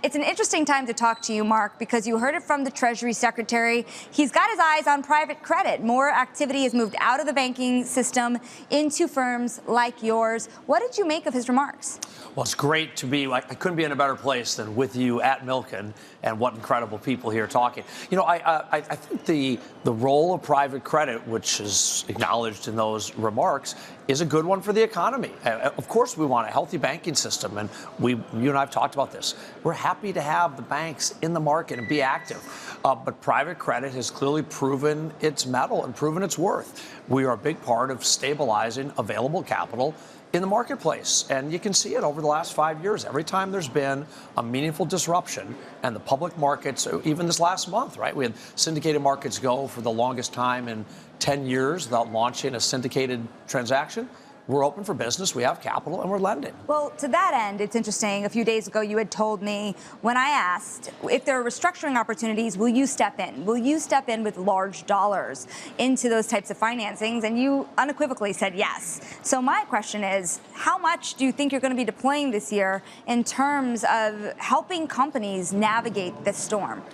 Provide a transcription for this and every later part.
It's an interesting time to talk to you, Marc, because you heard it from the Treasury Secretary. He's got his eyes on private credit. More activity has moved out of the banking system into firms like yours. What did you make of his remarks? Well, it's great to be, I couldn't be in a better place than with you at Milken, and what incredible people here talking. You know, I think the role of private credit, which is acknowledged in those remarks, is a good one for the economy. Of course, we want a healthy banking system, and you and I have talked about this. We're happy to have the banks in the market and be active. But private credit has clearly proven its mettle and proven its worth. We are a big part of stabilizing available capital in the marketplace. And you can see it over the last 5 years. Every time there's been a meaningful disruption, and the public markets, even this last month, right? We had syndicated markets go for the longest time in 10 years without launching a syndicated transaction. We're open for business, we have capital, and we're lending. Well, to that end, it's interesting. A few days ago, you had told me, when I asked if there are restructuring opportunities, will you step in? Will you step in with large dollars into those types of financings? And you unequivocally said yes. So my question is, how much do you think you're going to be deploying this year in terms of helping companies navigate this storm?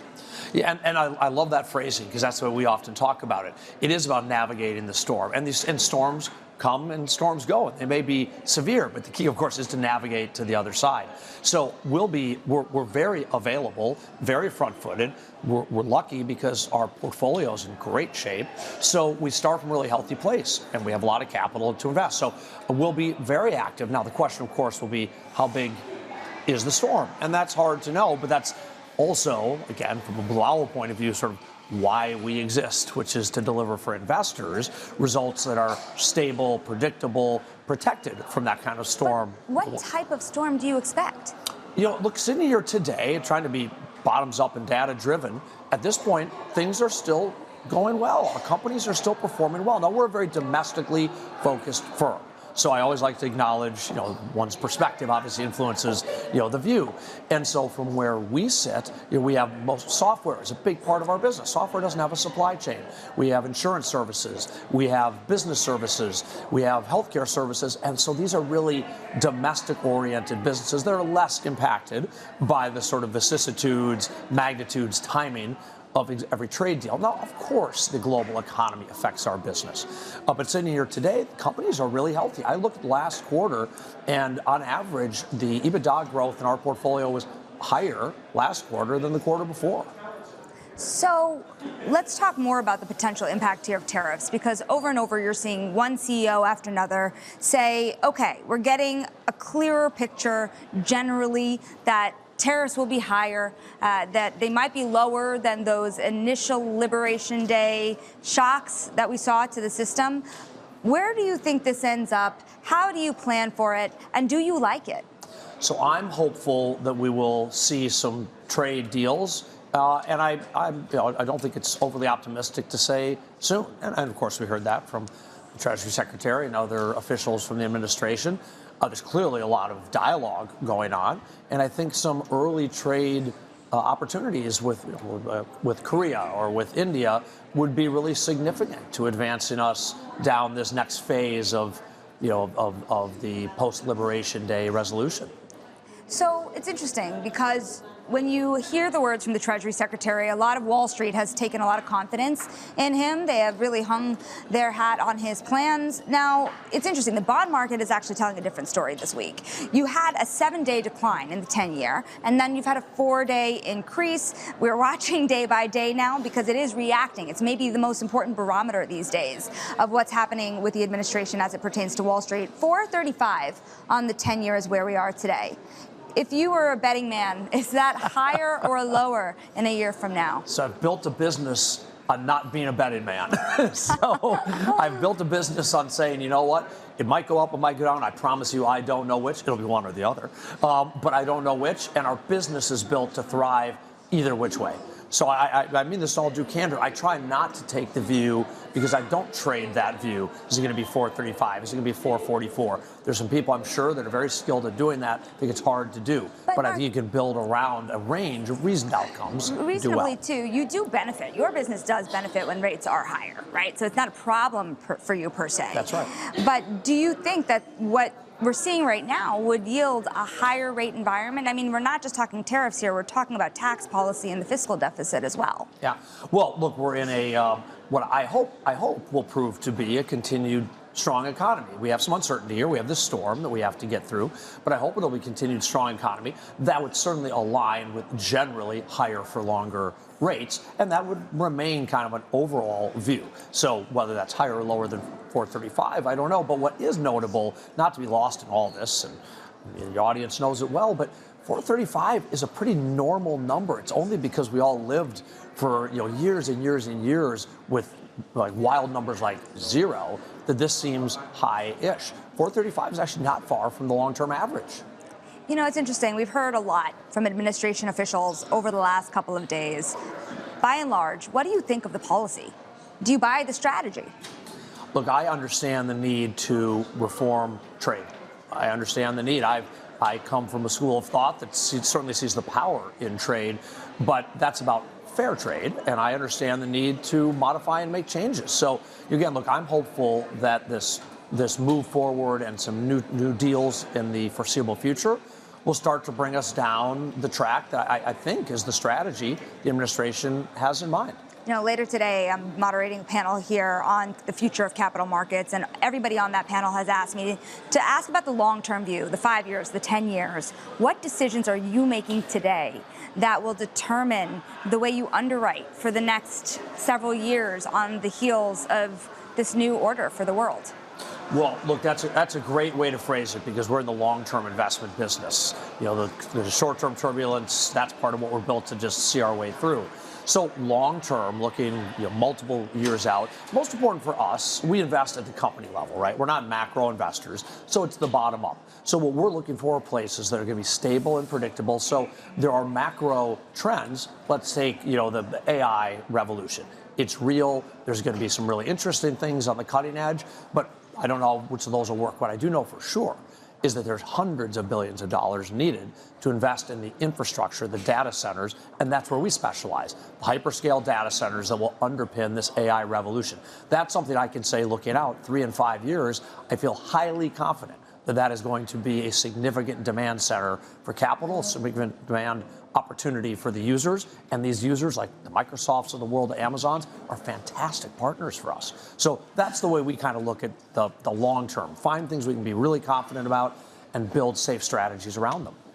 Yeah, and I love that phrasing, because that's the way we often talk about it. It is about navigating the storm, and storms come and storms go. They may be severe, but the key, of course, is to navigate to the other side. So we're very available, very front-footed. We're lucky because our portfolio is in great shape. So we start from a really healthy place, and we have a lot of capital to invest. So we'll be very active. Now, the question, of course, will be how big is the storm? And that's hard to know, but that's also, again, from a Blue Owl point of view, sort of why we exist, which is to deliver for investors results that are stable, predictable, protected from that kind of storm. But what type of storm do you expect? You know, look, sitting here today, trying to be bottoms up and data driven, at this point, things are still going well. Our companies are still performing well. Now, we're a very domestically focused firm. So I always like to acknowledge, you know, one's perspective obviously influences, you know, the view. And so from where we sit, you know, we have most software is a big part of our business. Software doesn't have a supply chain. We have insurance services. We have business services. We have healthcare services. And so these are really domestic-oriented businesses that are less impacted by the sort of vicissitudes, magnitudes, timing of every trade deal. Now, of course, the global economy affects our business. But sitting here today, companies are really healthy. I looked last quarter, and on average, the EBITDA growth in our portfolio was higher last quarter than the quarter before. So let's talk more about the potential impact here of tariffs, because over and over you're seeing one CEO after another say, okay, we're getting a clearer picture generally that tariffs will be higher, that they might be lower than those initial Liberation Day shocks that we saw to the system. Where do you think this ends up? How do you plan for it? And do you like it? So I'm hopeful that we will see some trade deals. And I don't think it's overly optimistic to say soon. And of course, we heard that from the Treasury Secretary and other officials from the administration. There's clearly a lot of dialogue going on, and I think some early trade opportunities with Korea or with India would be really significant to advancing us down this next phase of, you know, of the post-Liberation Day resolution. So it's interesting because when you hear the words from the Treasury Secretary, a lot of Wall Street has taken a lot of confidence in him. They have really hung their hat on his plans. Now, it's interesting. The bond market is actually telling a different story this week. You had a 7-day decline in the 10-year, and then you've had a 4-day increase. We're watching day by day now because it is reacting. It's maybe the most important barometer these days of what's happening with the administration as it pertains to Wall Street. 435 on the 10-year is where we are today. If you were a betting man, is that higher or lower in a year from now? So I've built a business on not being a betting man. So I've built a business on saying, you know what, it might go up, it might go down. I promise you I don't know which. It'll be one or the other. But I don't know which. And our business is built to thrive either which way. So I mean this all due candor. I try not to take the view, because I don't trade that view. Is it going to be 435? Is it going to be 444? There's some people, I'm sure, that are very skilled at doing that. I think it's hard to do. But I think you can build around a range of reasoned outcomes. Reasonably, too. You do benefit. Your business does benefit when rates are higher, right? So it's not a problem for you, per se. That's right. But do you think that what we're seeing right now would yield a higher rate environment. I mean, we're not just talking tariffs here, we're talking about tax policy and the fiscal deficit as well. Yeah. Well, look, we're in a what I hope will prove to be a continued strong economy. We have some uncertainty here. We have this storm that we have to get through, but I hope it'll be continued strong economy. That would certainly align with generally higher for longer rates, and that would remain kind of an overall view. So whether that's higher or lower than 435, I don't know. But what is notable, not to be lost in all this, and the audience knows it well, but 435 is a pretty normal number. It's only because we all lived for years and years and years with like wild numbers like 0 that this seems high-ish. 435 is actually not far from the long-term average. You know, it's interesting. We've heard a lot from administration officials over the last couple of days. By and large, what do you think of the policy? Do you buy the strategy? Look, I understand the need to reform trade. I understand the need. I come from a school of thought that certainly sees the power in trade, but that's about fair trade, and I understand the need to modify and make changes. So again, look, I'm hopeful that this move forward and some new deals in the foreseeable future will start to bring us down the track that I think is the strategy the administration has in mind. You know, later today, I'm moderating a panel here on the future of capital markets, and everybody on that panel has asked me to ask about the long-term view, the 5 years, the 10 years. What decisions are you making today that will determine the way you underwrite for the next several years on the heels of this new order for the world? Well, look, that's a great way to phrase it, because we're in the long-term investment business. The short-term turbulence, that's part of what we're built to just see our way through. So long-term, looking multiple years out, most important for us, we invest at the company level, right? We're not macro investors, so it's the bottom up. So what we're looking for are places that are going to be stable and predictable. So there are macro trends. Let's take the AI revolution. It's real. There's going to be some really interesting things on the cutting edge, but I don't know which of those will work. What I do know for sure is that there's hundreds of billions of dollars needed to invest in the infrastructure, the data centers, and that's where we specialize. The hyperscale data centers that will underpin this AI revolution. That's something I can say, looking out 3 and 5 years, I feel highly confident that that is going to be a significant demand center for capital, significant demand opportunity for the users. And these users, like the Microsofts of the world, the Amazons, are fantastic partners for us. So that's the way we kind of look at the long term. Find things we can be really confident about and build safe strategies around them.